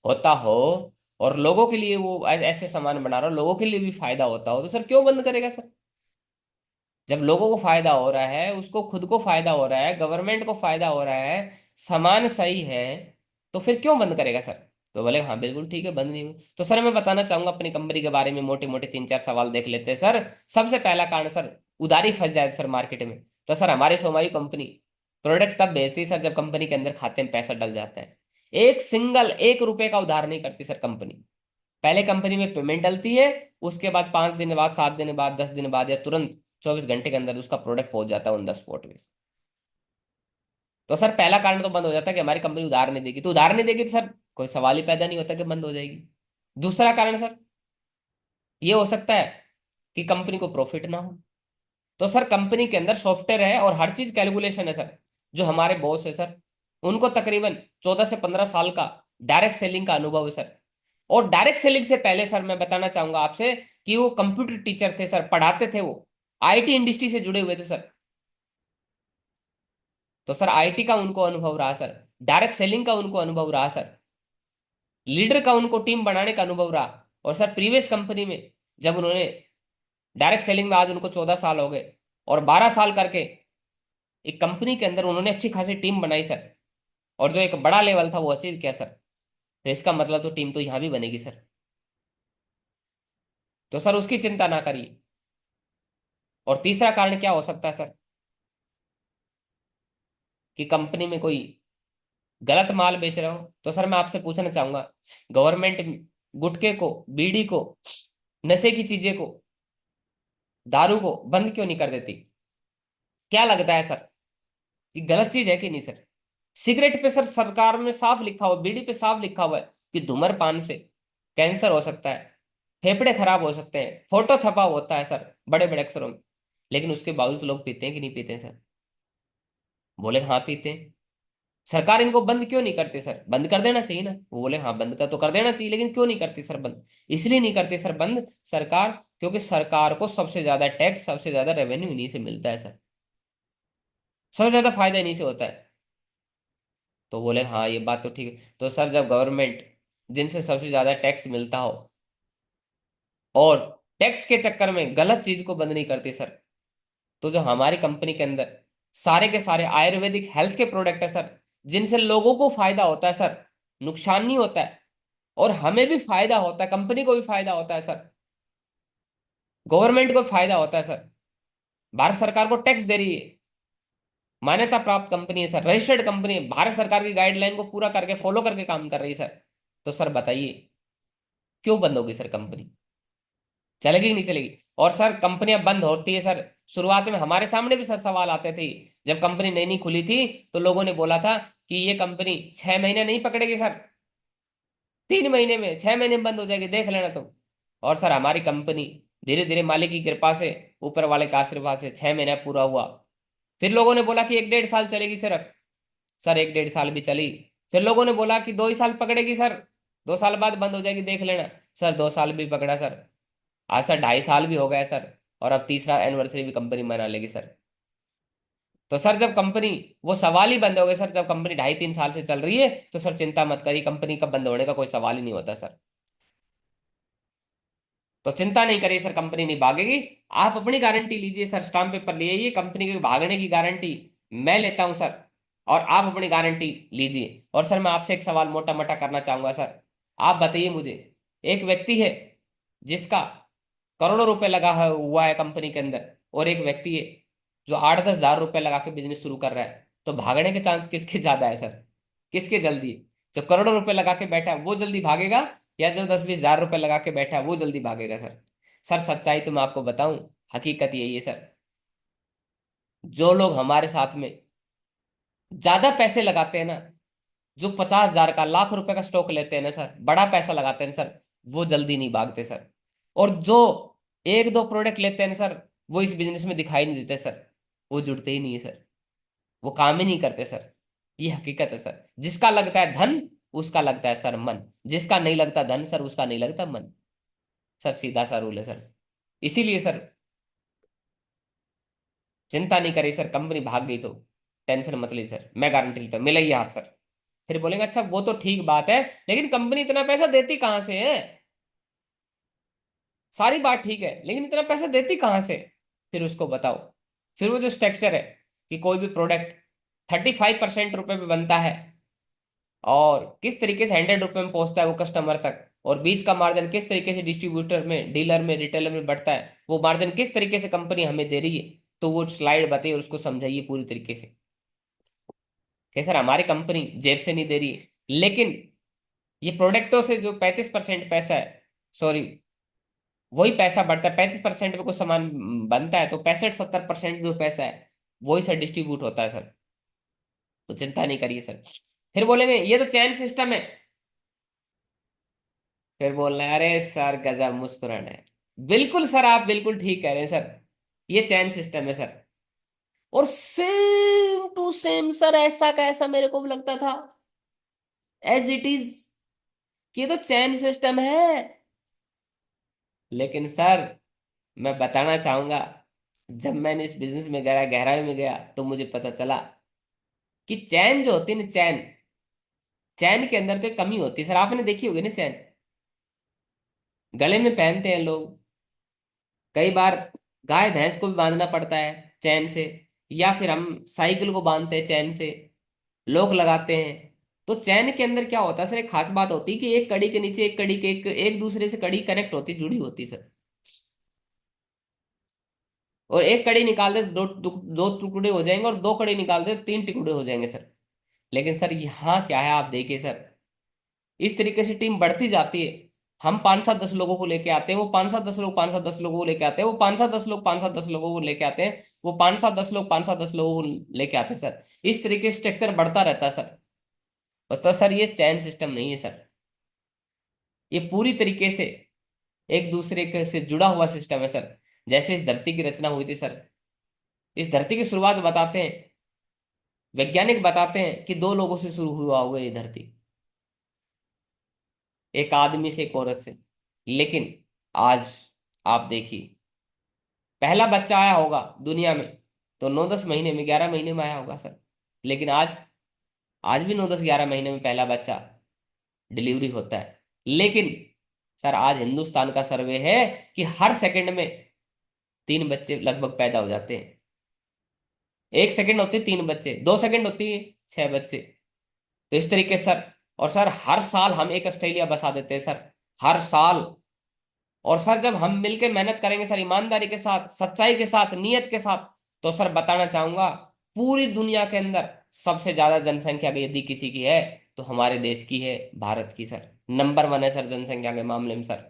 Speaker 1: होता हो, और लोगों के लिए वो ऐसे सामान बना रहा हो, लोगों के लिए भी फायदा होता हो, तो सर क्यों बंद करेगा सर? जब लोगों को फायदा हो रहा है, उसको खुद को फायदा हो रहा है, गवर्नमेंट को फायदा हो रहा है, सामान सही है, तो फिर क्यों बंद करेगा सर? तो बोले हाँ बिल्कुल ठीक है, बंद नहीं हुई। तो सर मैं बताना चाहूंगा अपनी कंपनी के बारे में, मोटे मोटे 3-4 सवाल देख लेते हैं सर। सबसे पहला कारण सर, उधारी फंस जाए सर मार्केट में। तो सर हमारी सोमाई कंपनी प्रोडक्ट तब बेचती है सर जब कंपनी के अंदर खाते में पैसा डल जाता है। एक सिंगल 1 रुपए का उधार नहीं करती सर कंपनी। पहले कंपनी में पेमेंट डलती है, उसके बाद 5 दिन बाद, 7 दिन बाद, 10 दिन बाद, या तुरंत 24 घंटे के अंदर उसका प्रोडक्ट पहुंच जाता है ऑन द स्पॉट में। तो सर पहला कारण तो बंद हो जाता है कि हमारी कंपनी उधार नहीं देगी। तो उधार नहीं देगी तो सर कोई सवाल ही पैदा नहीं होता कि बंद हो जाएगी। दूसरा कारण सर ये हो सकता है कि कंपनी को प्रॉफिट ना हो। तो सर कंपनी के अंदर सॉफ्टवेयर है और हर चीज कैलकुलेशन है सर। जो हमारे बॉस है सर, उनको तकरीबन 14 से 15 साल का डायरेक्ट सेलिंग का अनुभव है सर। और डायरेक्ट सेलिंग से पहले सर मैं बताना चाहूंगा आपसे कि वो कंप्यूटर टीचर थे सर, पढ़ाते थे वो, आईटी इंडस्ट्री से जुड़े हुए थे सर। तो सर आईटी का उनको अनुभव रहा सर, डायरेक्ट सेलिंग का उनको अनुभव रहा सर, लीडर का उनको टीम बनाने का अनुभव रहा। और सर प्रीवियस कंपनी में जब उन्होंने डायरेक्ट सेलिंग में, आज उनको 14 साल हो गए, और 12 साल करके एक कंपनी के अंदर उन्होंने अच्छी खासी टीम बनाई सर, और जो एक बड़ा लेवल था वो अचीव किया सर। तो इसका मतलब तो टीम तो यहाँ भी बनेगी सर। तो सर उसकी चिंता ना करिए। और तीसरा कारण क्या हो सकता है सर, कि कंपनी में कोई गलत माल बेच रहे हो। तो सर मैं आपसे पूछना चाहूंगा, गवर्नमेंट गुटखे को, बीड़ी को, नशे की चीजें को, दारू को बंद क्यों नहीं कर देती? क्या लगता है सर, ये गलत चीज है कि नहीं सर? सिगरेट पे सर सरकार में साफ लिखा हुआ, बीड़ी पे साफ लिखा हुआ है कि धूम्रपान से कैंसर हो सकता है, फेफड़े खराब हो सकते हैं, फोटो छपा होता है सर बड़े बड़े अक्षरों में। लेकिन उसके बावजूद लोग पीते हैं कि नहीं पीते हैं सर? बोले हाँ पीते हैं। सरकार इनको बंद क्यों नहीं करती सर? बंद कर देना चाहिए ना। वो बोले हाँ बंद कर तो कर देना चाहिए, लेकिन क्यों नहीं करती सर बंद? इसलिए नहीं करती सर बंद सरकार, क्योंकि सरकार को सबसे ज्यादा टैक्स, सबसे ज्यादा रेवेन्यू इन्हीं से मिलता है सर, सबसे ज्यादा फायदा इन्हीं से होता है। तो बोले हाँ ये बात तो ठीक है। तो सर जब गवर्नमेंट, जिनसे सबसे ज्यादा टैक्स मिलता हो, और टैक्स के चक्कर में गलत चीज को बंद नहीं करती सर, तो जो हमारी कंपनी के अंदर सारे के सारे आयुर्वेदिक हेल्थ के प्रोडक्ट है सर, जिनसे लोगों को फायदा होता है सर, नुकसान नहीं होता है, और हमें भी फायदा होता है, कंपनी को भी फायदा होता है सर, गवर्नमेंट को फायदा होता है सर, भारत सरकार को टैक्स दे रही है, मान्यता प्राप्त कंपनी है सर, रजिस्टर्ड कंपनी है, भारत सरकार की गाइडलाइन को पूरा करके फॉलो करके काम कर रही है सर। तो सर बताइए क्यों बंद होगी सर कंपनी? चलेगी कि नहीं चलेगी? और सर कंपनियां बंद होती है सर, शुरुआत में हमारे सामने भी सर सवाल आते थे, जब कंपनी नई नई खुली थी, तो लोगों ने बोला था कि ये कंपनी 6 महीने नहीं पकड़ेगी सर, 3 महीने में, 6 महीने में बंद हो जाएगी, देख लेना तुम। और सर हमारी कंपनी धीरे धीरे मालिक की कृपा से, ऊपर वाले के आशीर्वाद से 6 महीना पूरा हुआ। फिर लोगों ने बोला कि 1 1.5 साल चलेगी सिर्फ। सर 1 1.5 साल भी चली। फिर लोगों ने बोला कि 2 ही साल पकड़ेगी सर, 2 साल बाद बंद हो जाएगी, देख लेना। सर 2 साल भी पकड़ा सर, आज सर 2.5 साल भी हो गया सर, और अब तीसरा एनिवर्सरी भी कंपनी मना लेगी सर। तो सर जब कंपनी, वो सवाल ही बंद हो गए सर, जब कंपनी 2.5 3 साल से चल रही है, तो सर चिंता मत करिए, कंपनी का बंद होने का कोई सवाल ही नहीं होता सर। तो चिंता नहीं करिए सर, कंपनी नहीं भागेगी। आप अपनी गारंटी लीजिए सर, स्टाम्प पेपर ले आइए, कंपनी के भागने की गारंटी मैं लेता हूं सर, और आप अपनी गारंटी लीजिए। और सर मैं आपसे एक सवाल मोटा मोटा करना चाहूंगा सर, आप बताइए मुझे, एक व्यक्ति है जिसका करोड़ों रुपए लगा हुआ है कंपनी के अंदर, और एक व्यक्ति है जो 8 10 हज़ार रुपए लगा के बिजनेस शुरू कर रहा है, तो भागने के चांस किसके ज्यादा है सर? किसके जल्दी है? जो करोड़ों रुपए लगा के बैठा है वो जल्दी भागेगा, या जो 10 20 हज़ार रुपए लगा के बैठा है वो जल्दी भागेगा सर? सर सच्चाई तो मैं आपको बताऊं, हकीकत यही है सर, जो लोग हमारे साथ में ज्यादा पैसे लगाते हैं ना, जो 50 हज़ार का, लाख रुपए का स्टॉक लेते हैं ना सर, बड़ा पैसा लगाते हैं सर, वो जल्दी नहीं भागते सर। और जो एक दो प्रोडक्ट लेते हैं ना सर, वो इस बिजनेस में दिखाई नहीं देते सर, वो जुड़ते ही नहीं है सर, वो काम ही नहीं करते सर। ये हकीकत है सर, जिसका लगता है धन उसका लगता है सर मन, जिसका नहीं लगता धन सर उसका नहीं लगता मन। सर सीधा सा रूल है सर। इसीलिए सर चिंता नहीं करिए सर, कंपनी भाग गई तो टेंशन मत लीजिए सर, मैं गारंटी लेता हूँ, मिला ही हाथ सर। फिर बोलेंगे अच्छा वो तो ठीक बात है, लेकिन कंपनी इतना पैसा देती कहां से है? सारी बात ठीक है, लेकिन इतना पैसा देती कहां से? फिर उसको बताओ। फिर वो जो स्ट्रक्चर है कि कोई भी प्रोडक्ट 35% रुपए में बनता है, और किस तरीके से 100 रुपए में पहुंचता है वो कस्टमर तक, और बीच का मार्जिन किस तरीके से डिस्ट्रीब्यूटर में, डीलर में, रिटेलर में बढ़ता है, वो मार्जिन किस तरीके से कंपनी हमें दे रही है, तो वो स्लाइड बताइए और उसको समझाइए पूरी तरीके से कि सर हमारी कंपनी जेब से नहीं दे रही है, लेकिन ये प्रोडक्टों से जो 35% पैसा है, सॉरी, वही पैसा बढ़ता है, 35% में कुछ सामान बनता है, तो 65 70% जो पैसा है वही सर डिस्ट्रीब्यूट होता है सर। तो चिंता नहीं करिए सर। फिर बोलेंगे ये तो चैन सिस्टम है, फिर बोलना है अरे सर गजब मुस्कुराना है। बिल्कुल सर, आप बिल्कुल ठीक कह रहे हैं सर, ये चैन सिस्टम है सर। और सेम टू सेम सर, ऐसा का ऐसा मेरे को भी लगता था, एज इट इज, ये तो चैन सिस्टम है। लेकिन सर मैं बताना चाहूंगा, जब मैंने इस बिजनेस में गया, गहराई में गया, तो मुझे पता चला कि चैन जो होती है ना, चैन, चैन के अंदर तो एक कमी होती है सर, आपने देखी होगी ना चैन, गले में पहनते हैं लोग, कई बार गाय भैंस को भी बांधना पड़ता है चैन से, या फिर हम साइकिल को बांधते हैं चैन से, लोग लगाते हैं। तो चैन के अंदर क्या होता है सर, एक खास बात होती है कि एक कड़ी के नीचे एक कड़ी के एक दूसरे से कड़ी कनेक्ट होती, जुड़ी होती सर। और एक कड़ी निकाल दे दो टुकड़े हो जाएंगे, और दो कड़ी निकाल दे तीन टुकड़े हो जाएंगे सर। लेकिन सर यहाँ क्या है, आप देखिए सर, इस तरीके से टीम बढ़ती जाती है। हम 5 7 10 लोगों को लेके आते हैं, वो 5 7 10 लोग 5 7 10 लोगों को लेके आते हैं, वो 5 7 10 लोग 5 7 10 लोगों को लेके आते हैं, वो 5 7 10 लोग 5 7 10 लोगों को लेके आते हैं सर। इस तरीके से स्ट्रक्चर बढ़ता रहता है सर। तो सर ये चैन सिस्टम नहीं है सर, ये पूरी तरीके से एक दूसरे के से जुड़ा हुआ सिस्टम है सर। जैसे इस धरती की रचना हुई थी सर, इस धरती की शुरुआत बताते हैं, वैज्ञानिक बताते हैं कि दो लोगों से शुरू हुआ होगा ये धरती, एक आदमी से एक औरत से। लेकिन आज आप देखिए, पहला बच्चा आया होगा दुनिया में तो 9 10 महीने में, 11 महीने में आया होगा सर। लेकिन आज भी 9 10 11 महीने में पहला बच्चा डिलीवरी होता है। लेकिन सर आज हिंदुस्तान का सर्वे है कि हर सेकंड में 3 बच्चे लगभग पैदा हो जाते हैं। 1 सेकंड होते 3 बच्चे, 2 सेकंड होती है 6 बच्चे। तो इस तरीके से सर, और सर हर साल हम एक ऑस्ट्रेलिया बसा देते हैं सर, हर साल। और सर जब हम मिलकर मेहनत करेंगे सर, ईमानदारी के साथ, सच्चाई के साथ, नियत के साथ, तो सर बताना चाहूंगा, पूरी दुनिया के अंदर सबसे ज्यादा जनसंख्या यदि किसी की है तो हमारे देश की है, भारत की सर। नंबर 1 है सर जनसंख्या के मामले में सर।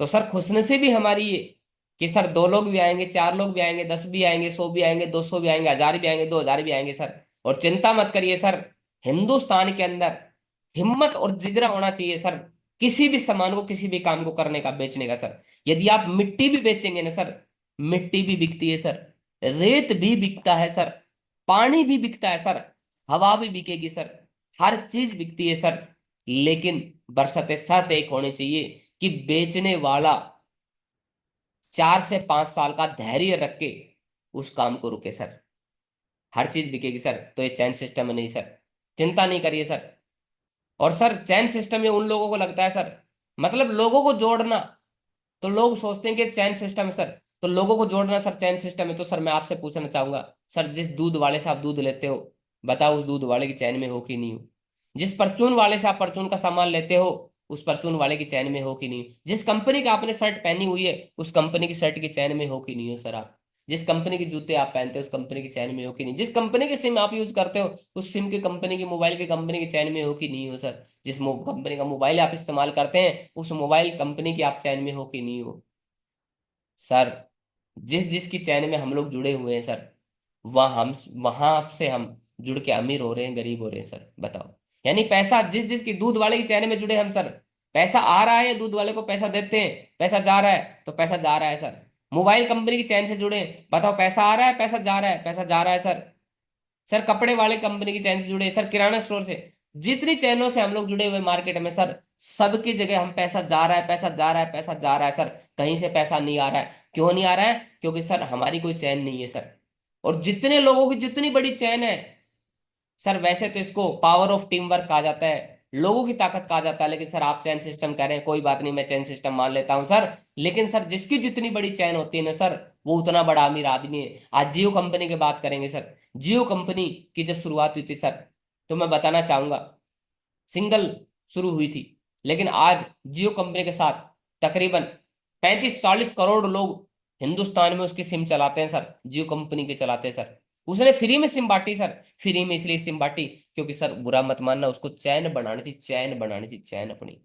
Speaker 1: तो सर खुशनसीबी हमारी ये कि सर 2 लोग भी आएंगे, 4 लोग भी आएंगे, 10 भी आएंगे, 100 भी आएंगे, 200 भी आएंगे, 1000 भी आएंगे, 2000 भी आएंगे सर। और चिंता मत करिए सर, हिंदुस्तान के अंदर हिम्मत और जिगरा होना चाहिए सर, किसी भी सामान को, किसी भी काम को करने का, बेचने का सर। यदि आप मिट्टी भी बेचेंगे ना सर, मिट्टी भी बिकती है सर, रेत भी बिकता है सर, पानी भी बिकता है सर, हवा भी बिकेगी सर, हर चीज बिकती है सर। लेकिन बरसते साथ एक होनी चाहिए कि बेचने वाला 4 से 5 साल का धैर्य रख के उस काम को रुके सर, हर चीज बिकेगी सर। तो ये चैन सिस्टम है नहीं सर, चिंता नहीं करिए सर। और सर चैन सिस्टम ये उन लोगों को लगता है सर, मतलब लोगों को जोड़ना, तो लोग सोचते हैं कि चैन सिस्टम है सर, तो लोगों को जोड़ना सर चैन सिस्टम है। तो सर मैं आपसे पूछना चाहूंगा सर, जिस दूध वाले से आप दूध लेते हो, बताओ उस दूध वाले की चैन में हो कि नहीं हो? जिस परचून वाले से आप परचून का सामान लेते हो, उस परचून वाले की चैन में हो कि नहीं? जिस कंपनी का आपने शर्ट पहनी हुई है, उस कंपनी की शर्ट की चैन में हो कि नहीं हो सर आप? जिस कंपनी के जूते आप पहनते हो, उस कंपनी की चैन में हो कि नहीं? जिस कंपनी की सिम आप यूज करते हो, उस सिम की कंपनी की, मोबाइल की कंपनी की चैन में हो कि नहीं हो सर? जिस कंपनी का मोबाइल आप इस्तेमाल करते हैं, उस मोबाइल कंपनी की आप चैन में हो कि नहीं हो सर? जिस जिसकी चैन में हम लोग जुड़े हुए हैं सर, वहां से हम जुड़ के अमीर हो रहे हैं, गरीब हो रहे हैं सर, बताओ। यानी पैसा, जिस जिसकी दूध वाले की चैन में जुड़े हम सर, पैसा आ रहा है, दूध वाले को पैसा देते हैं, पैसा जा रहा है तो पैसा जा रहा है सर। मोबाइल कंपनी की चैन से जुड़े, बताओ पैसा आ रहा है, पैसा जा रहा है, पैसा जा रहा है सर। सर कपड़े वाले कंपनी की चैन से जुड़े सर, किराना स्टोर से, जितनी चैनों से हम लोग जुड़े हुए मार्केट में सर, सबकी जगह हम पैसा जा रहा है, पैसा जा रहा है, पैसा जा रहा है सर। कहीं से पैसा नहीं आ रहा है। क्यों नहीं आ रहा है? क्योंकि सर हमारी कोई चैन नहीं है सर। और जितने लोगों की जितनी बड़ी चैन है सर, वैसे तो इसको पावर ऑफ टीम वर्क कहा जाता है, लोगों की ताकत कहा जाता है। लेकिन सर आप चैन सिस्टम कह रहे हैं, कोई बात नहीं, मैं चैन सिस्टम मान लेता हूं सर। लेकिन सर जिसकी जितनी बड़ी चैन होती है ना सर, वो उतना बड़ा अमीर आदमी है। आज जियो कंपनी की बात करेंगे सर, जियो कंपनी की जब शुरुआत हुई थी सर, तो मैं बताना चाहूंगा, सिंगल शुरू हुई थी। लेकिन आज जियो कंपनी के साथ तकरीबन 35 40 करोड़ लोग हिंदुस्तान में उसकी सिम चलाते हैं सर, जियो कंपनी के चलाते हैं सर। उसने फ्री में सिम बांटी सर, फ्री में इसलिए सिम बांटी क्योंकि सर बुरा मत मानना, उसको चैन बनानी थी, चैन बनानी थी, चैन अपनी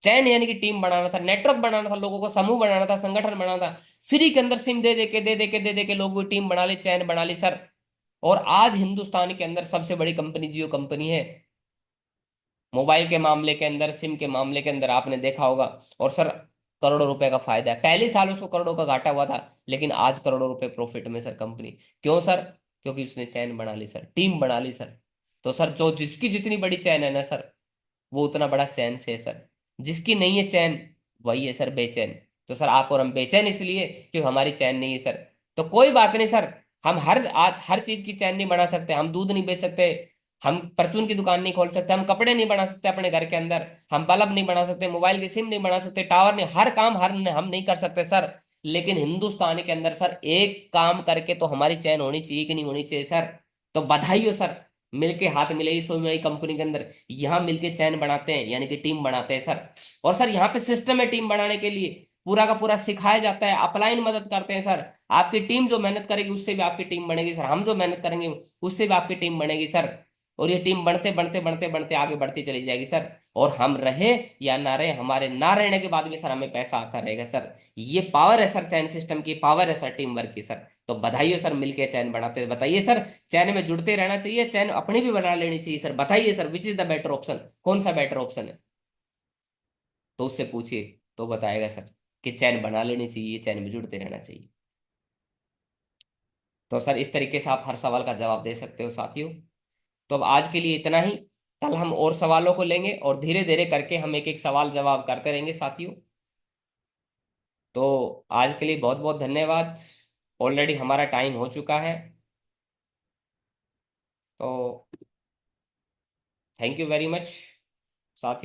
Speaker 1: चैन, यानी कि टीम बनाना था, नेटवर्क बनाना था, लोगों को समूह बनाना था, संगठन बनाना था। फ्री के अंदर सिम दे दे के लोगों की टीम बना ली, चैन बना ली सर। और आज हिंदुस्तान के अंदर सबसे बड़ी कंपनी जियो कंपनी है। मोबाइल के मामले के अंदर, सिम के मामले के अंदर आपने देखा होगा। और सर करोड़ों रुपए का फायदा है, पहले साल उसको करोड़ों का घाटा हुआ था, लेकिन आज करोड़ों रुपए प्रॉफिट में सर कंपनी। क्यों सर? क्योंकि उसने चैन बना ली सर, टीम बना ली सर। तो सर जो जिसकी जितनी बड़ी चैन है ना सर, वो उतना बड़ा चैन से है सर। जिसकी नहीं है चैन, वही है सर बेचैन। तो सर आप और हम बेचैन इसलिए क्योंकि हमारी चैन नहीं है सर। तो कोई बात नहीं सर, हम हर चीज की चैन नहीं बना सकते, हम दूध नहीं बेच सकते, हम परचून की दुकान नहीं खोल सकते, हम कपड़े नहीं बना सकते अपने घर के अंदर, हम बल्ब नहीं बना सकते, मोबाइल की सिम नहीं बना सकते, टावर नहीं, हर काम हम नहीं कर सकते सर। लेकिन हिंदुस्तान के अंदर सर एक काम करके तो हमारी चैन होनी चाहिए कि नहीं होनी चाहिए सर? तो बधाई हो सर, मिलके हाथ मिले इस सोई कंपनी के अंदर, यहाँ मिलके चैन बनाते हैं, यानी कि टीम बनाते हैं सर। और सर यहाँ पे सिस्टम है टीम बनाने के लिए, पूरा का पूरा सिखाया जाता है, अपलाइन मदद करते हैं सर। आपकी टीम जो मेहनत करेगी उससे भी आपकी टीम बनेगी सर, हम जो मेहनत करेंगे उससे भी आपकी टीम बनेगी सर। और ये टीम बढ़ते बढ़ते बढ़ते बढ़ते आगे बढ़ती चली जाएगी सर। और हम रहे या ना रहे, हमारे ना रहने के बाद भी सर हमें पैसा आता रहेगा सर। ये पावर है सर, चैन सिस्टम की पावर है सर, टीम वर्क की सर। तो बधाई हो सर, मिलके चैन बढ़ाते हैं। बताइए सर, चैन में जुड़ते रहना चाहिए, चैन अपनी भी बना लेनी चाहिए सर। बताइए sir, which is the better option, कौन सा बेटर ऑप्शन है? तो उससे पूछिए, तो बताएगा सर कि चैन बना लेनी चाहिए, चैन में जुड़ते रहना चाहिए। तो सर इस तरीके से आप हर सवाल का जवाब दे सकते हो साथियों। तो अब आज के लिए इतना ही, कल हम और सवालों को लेंगे और धीरे धीरे करके हम एक एक सवाल जवाब करते रहेंगे साथियों। तो आज के लिए बहुत बहुत धन्यवाद। ऑलरेडी हमारा टाइम हो चुका है। तो थैंक यू वेरी मच साथियों।